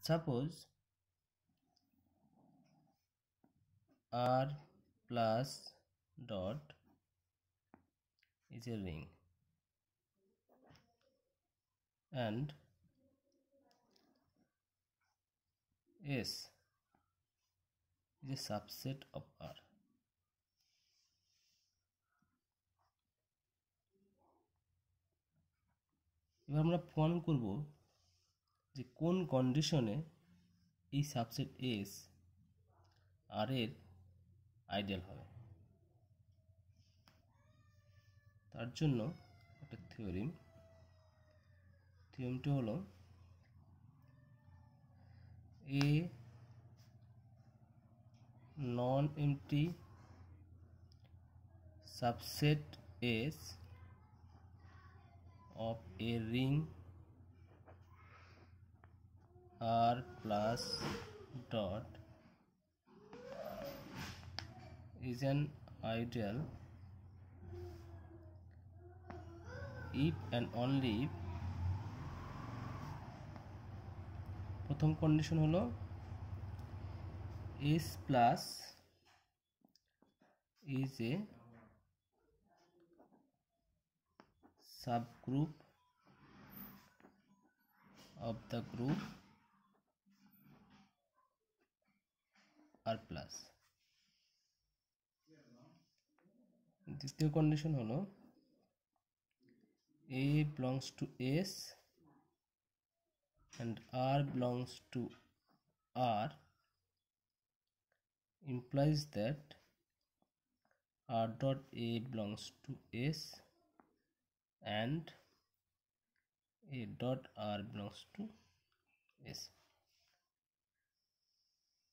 suppose R plus dot is a ring and S is a subset of R. এবার আমরা প্রমাণ করব যে কোন কন্ডিশনে এই সাবসেট S R এর আইডিয়াল হবে। তার জন্য একটা থিওরেমটা হলো a non-empty subset S of a ring R plus dot is an ideal if and only if প্রথম কন্ডিশন হলো S plus is a subgroup of the group R plus. দ্বিতীয় condition হলো A belongs to S and R belongs to R implies that R dot A belongs to S and A dot R belongs to S.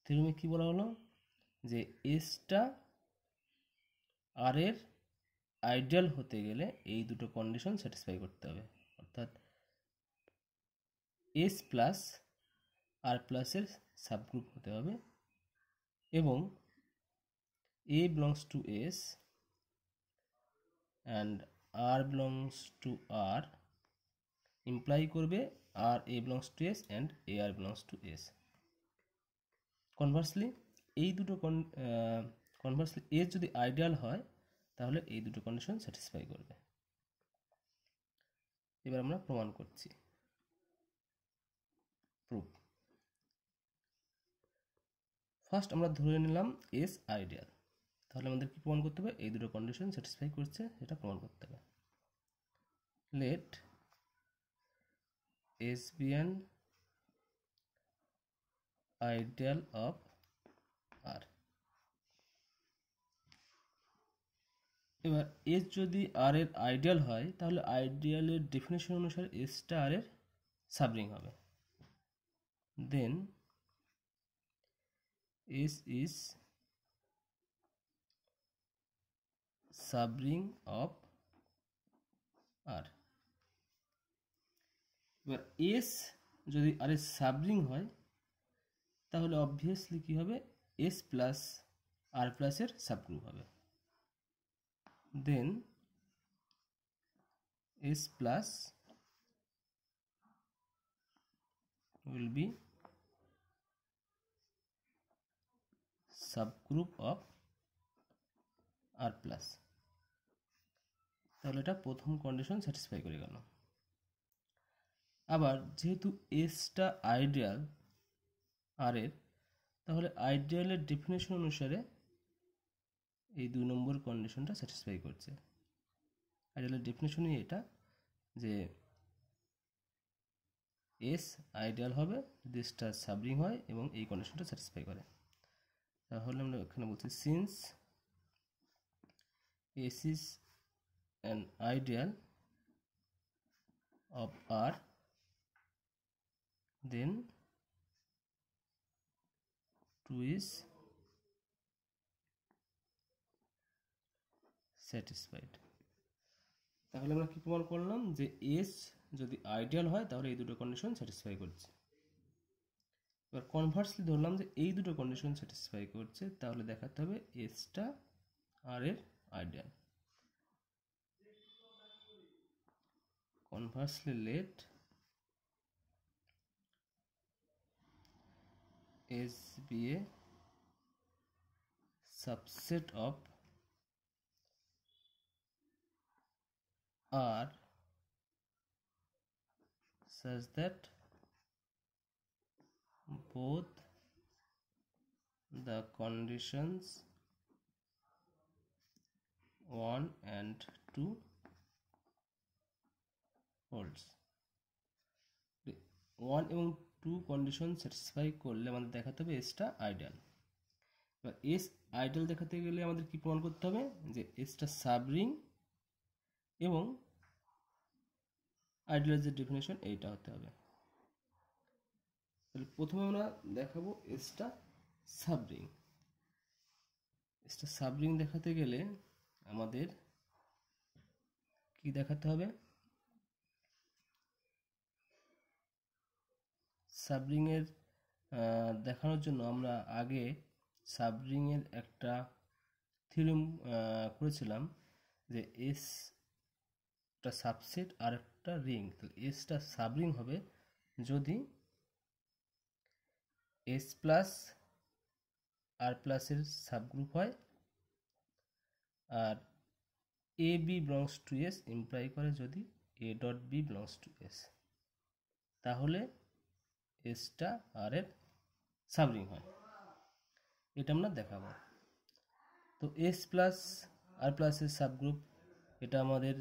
থিওরেমে কি বলা হলো যে এসটা R এর ideal হতে গেলে এই দুটো কন্ডিশন স্যাটিসফাই করতে হবে, অর্থাৎ এস প্লাস আর প্লাসের সাবগ্রুপ হতে হবে এবং A belongs to S and R belongs to R imply করবে R A belongs to S and A R belongs to S. Conversely এই দুটো কনভার্সলি এস যদি আইডিয়াল হয় তাহলে এই দুটো কন্ডিশন স্যাটিসফাই করবে। এবার আমরা প্রমাণ করছি, প্রুফ। ফার্স্ট আমরা ধরে নিলাম এস আইডিয়াল, তাহলে আমাদের কি প্রমাণ করতে হবে? এই দুটো কন্ডিশন স্যাটিসফাই করছে এটা প্রমাণ করতে হবে। Let S be an ideal of R. এবার এস যদি আর এর আইডিয়াল হয় তাহলে আইডিয়ালের ডেফিনেশন অনুসারে এসটা আর এর সাবরিং হবে। Then S is subring of R. এবার এস যদি আর এর সাবরিং হয় তাহলে অবভিয়াসলি কি হবে? এস প্লাস আর প্লাসের সাবগ্রুপ হবে। Then S plus will be subgroup of R plus. তাহলে এটা প্রথম কন্ডিশন স্যাটিসফাই করে গেল। আবার যেহেতু এসটা আইডিয়াল আর এর, তাহলে আইডিয়ালের ডেফিনেশন অনুসারে এই 2 নম্বর কন্ডিশনটা স্যাটিসফাই করছে। আইডিয়ালের ডেফিনেশনই এটা যে এস আইডিয়াল হবে যদি এসটা সাবরিং হয় এবং এই কন্ডিশনটা স্যাটিসফাই করে। তাহলে আমরা এখানে বলছি since S is an ideal of R then 2 is satisfied. তাহলে আমরা কি প্রমাণ করলাম? যে এস যদি আইডিয়াল হয় তাহলে এই দুটো কন্ডিশন স্যাটিসফাই করছে। এবার কনভার্সলি ধরলাম যে এই দুটো কন্ডিশন স্যাটিসফাই করছে, তাহলে দেখাতে হবে এসটা আর এর ideal. Conversely let S be a subset of R such that both the conditions 1 and 2 holds। 1 এবং 2 কন্ডিশন স্যাটিসফাই করলে আমাদের দেখাতে হবে এসটা আইডিয়াল। এবার এস আইডিয়াল দেখাতে গেলে আমাদের কি প্রমাণ করতে হবে, যে এসটা সাবরিং এবং আইডিয়াল যে ডেফিনেশন এইটা হতে হবে। তাহলে প্রথমে আমরা দেখাবো এসটা সাবরিং। এসটা সাবরিং দেখাতে গেলে আমাদের কি দেখাতে হবে, সাবরিং এর দেখানোর জন্য আমরা আগে সাবরিং এর একটা থিওরেম করেছিলাম, যে এস টা সাবসেট আর একটা রিং। তাহলে এসটা সাবরিং হবে যদি এস প্লাস আর প্লাসের সাবগ্রুপ হয়, আর A B belongs to S imply করে যদি A dot B belongs to S, তাহলে এসটা আর এর সাবরিং হয়। এটা আমরা দেখাবো। তো এস প্লাস আর প্লাসের সাবগ্রুপ, এটা আমাদের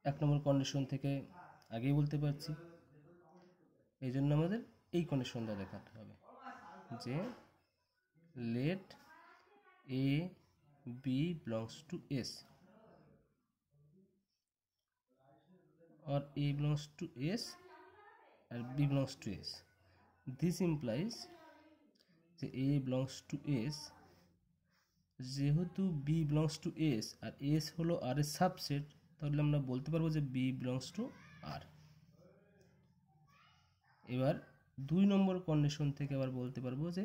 1 নম্বর কন্ডিশন থেকে আগেই বলতে পারছি। এই জন্য আমাদের এই কন্ডিশনটা দেখাতে হবে, যে let a B belongs to S or A belongs to S or B belongs to S. This implies যে A belongs to S, যেহেতু B belongs to S আর S হলো R এর সাবসেট, তাহলে আমরা বলতে পারবো যে B belongs to R। এবার 2 নম্বর কন্ডিশন থেকে আবার বলতে পারবো যে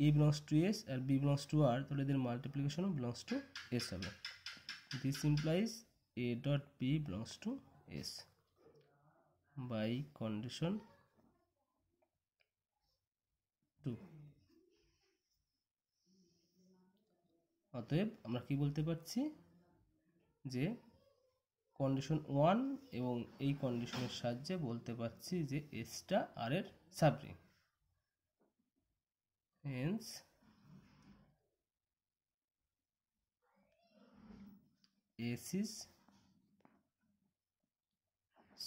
A belongs to S আর B belongs to R, তাহলে এদের মাল্টিপ্লিকেশন belongs to S হবে। This implies A dot B belongs to S by condition 2। অতএব আমরা কি বলতে পারছি, যে কন্ডিশন 1 এবং এই কন্ডিশনের সাহায্যে বলতে পারছি যে এসটা আর এর subring. Hence S is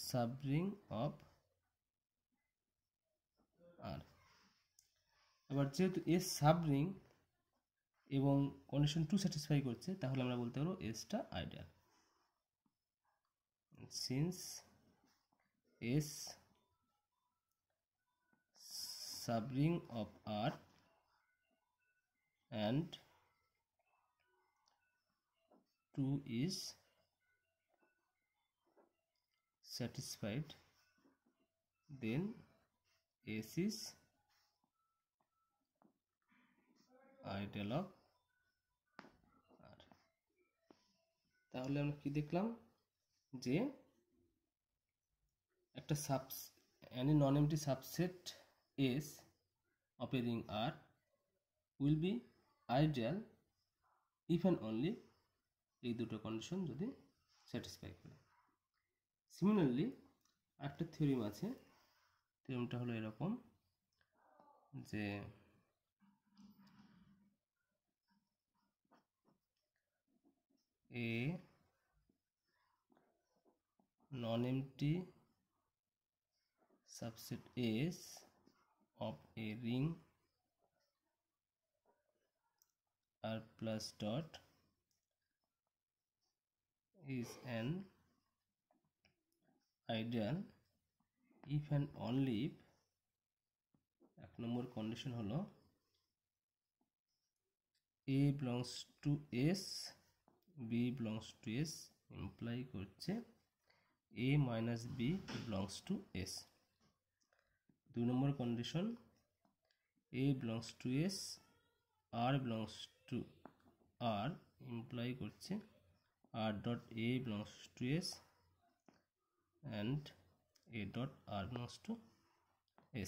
subring of R. এবার যেহেতু এস সাবরিং এবং কন্ডিশন 2 স্যাটিসফাই করছে, তাহলে আমরা বলতে পারবো এসটা ideal. Since S subring of R and 2 is satisfied, then S is ideal of R। তাহলে আমরা কি দেখলাম, যে একটা any non-empty subset S of a ring R will be ideal if and only এই দুটো কন্ডিশন যদি স্যাটিসফাই করে। সিমিলারলি একটা থিওরেম আছে, থিওরেমটা হলো এরকম, যে a non-empty subset S of a ring R plus dot is an ideal if and only if 1 number condition হলো A belongs to S, B belongs to S imply করছে A minus B belongs to S। 2 number condition A belongs to S, R belongs to R imply করছে R dot A belongs to S and A dot R belongs to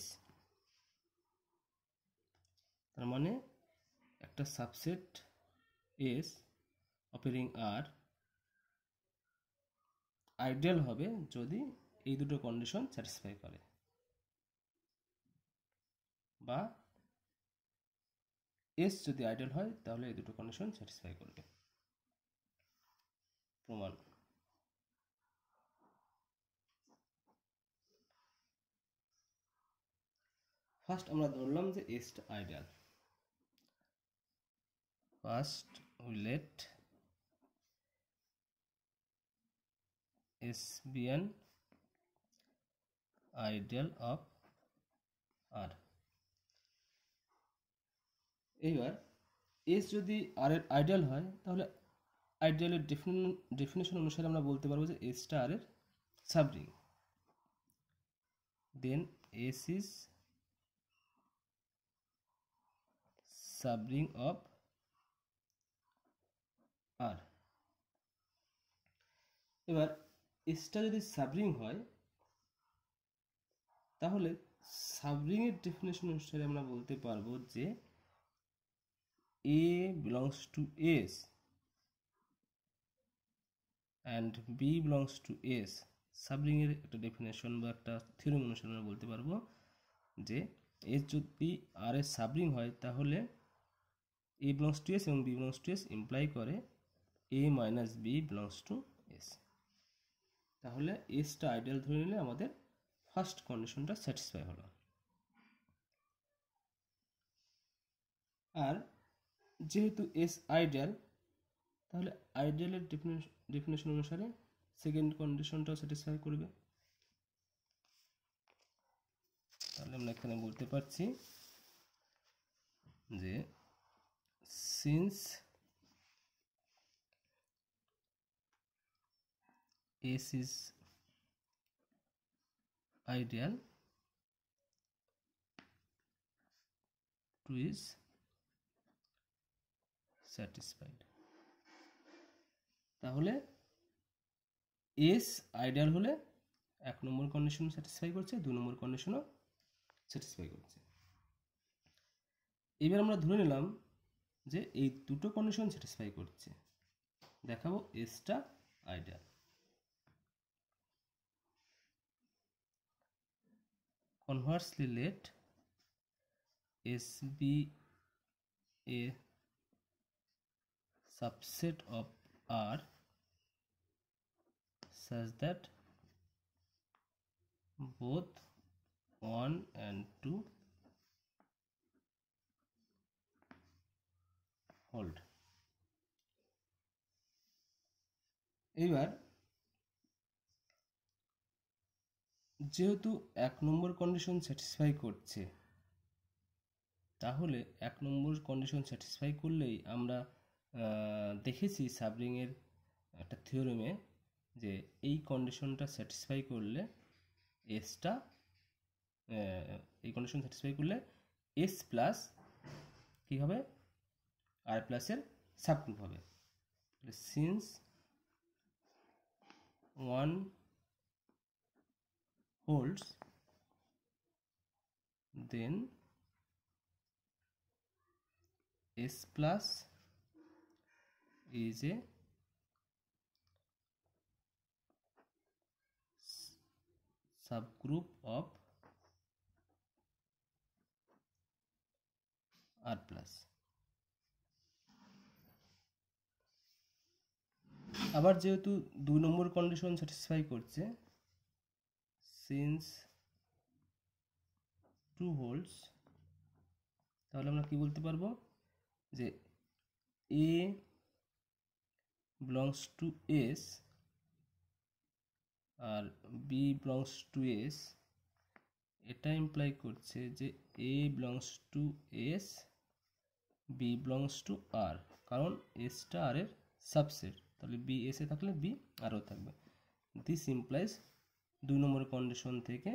S। তার মানে একটা subset S of a ring R ideal হবে যদি এই দুটো condition satisfy করে, বা এস যদি আইডিয়াল হয় তাহলে এই দুটো কন্ডিশন স্যাটিসফাই করবে। প্রমাণ। ফার্স্ট আমরা ধরলাম যে এসটা ideal. First we let S be an ideal of R. এইবার এস যদি আর এর আইডিয়াল হয় তাহলে আইডিয়ালের ডেফিনেশন অনুসারে আমরা বলতে পারবো যে এসটা আর এর সাবরিং। দেন S is subring of R. এবার এসটা যদি সাবরিং হয় তাহলে সাবরিং এর ডেফিনেশন অনুসারে আমরা বলতে পারবো যে A belongs to S and B belongs to S। সাবরিং এর একটা ডেফিনেশন বা একটা থিওরেম অনুসারে আমরা বলতে পারবো যে S যদি R এর সাবরিং হয় তাহলে A belongs to S এবং B belongs to S imply করে A minus B belongs to S। তাহলে এসটা আইডিয়াল ধরে নিলে আমাদের ফার্স্ট কন্ডিশনটা স্যাটিসফাই হলো। আর যেহেতু এস আইডিয়াল তাহলে আইডিয়ালের ডেফিনেশন অনুসারে সেকেন্ড কন্ডিশনটাও স্যাটিসফাই করবে। তাহলে আমরা এখানে বলতে পারছি যে since S is ideal two is satisfied. তাহলে এস আইডিয়াল হলে 1 নম্বর কন্ডিশন স্যাটিসফাই করছে, 2 নম্বর কন্ডিশনও স্যাটিসফাই করছে। এবার আমরা ধরে নিলাম যে এই দুটো কন্ডিশন স্যাটিসফাই করছে, দেখাবো এসটা ideal. Conversely, let S be a subset of R such that both 1 and 2 hold। এবার যেহেতু 1 নম্বর কন্ডিশন স্যাটিসফাই করছে তাহলে 1 নম্বর কন্ডিশন স্যাটিসফাই করলেই আমরা দেখেছি সাবরিংয়ের একটা থিওরেমে যে এই কন্ডিশনটা স্যাটিসফাই করলে এসটা এই কন্ডিশন স্যাটিসফাই করলে এস প্লাস কী হবে আর প্লাসের সাবগ্রুপ হবে। Since 1 holds then S plus is a subgroup of R plus। আবার যেহেতু 2 নম্বর কন্ডিশন স্যাটিসফাই করছে, সিন্স 2 holds, তাহলে আমরা কি বলতে পারবো যে A belongs to S আর B belongs to S, এটা ইমপ্লাই করছে যে A belongs to S, B belongs to R, কারণ এসটা আর এর সাবসেট, তাহলে বি এসে থাকলে বি আরও থাকবে। দিস ইমপ্লাইজ 2 নম্বর কন্ডিশন থেকে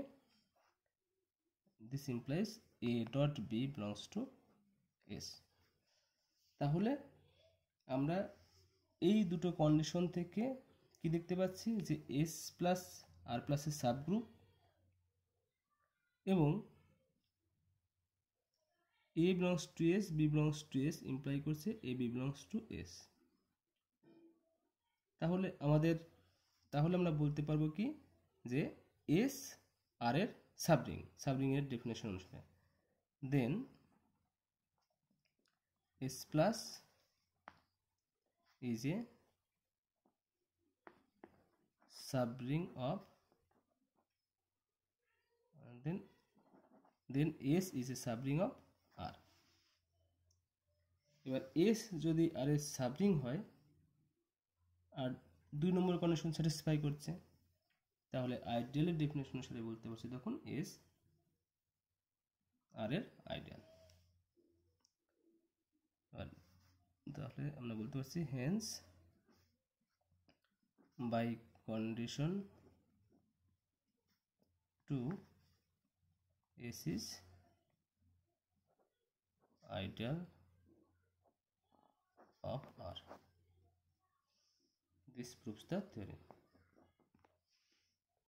this implies A dot B belongs to S। তাহলে আমরা এই দুটো কন্ডিশন থেকে কি দেখতে পাচ্ছি যে এস প্লাস আর প্লাসের সাবগ্রুপ এবং A belongs to S, B belongs to S imply করছে A B belongs to S। তাহলে আমরা বলতে পারবো কি যে S R এর সাবরিং এর ডেফিনেশন অনুসারে, দেন S plus is a subring of, then S is a subring of R। এবার S যদি R এর সাবরিং হয় আর 2 নম্বর কন্ডিশন স্যাটিসফাই করছে, তাহলে আইডিয়ালের ডেফিনেশন অনুসারে বলতে পারছি তখন S R এর আইডিয়াল। তাহলে আমরা বলতে পারছি hence by condition 2 S is ideal of R. This proves the theorem.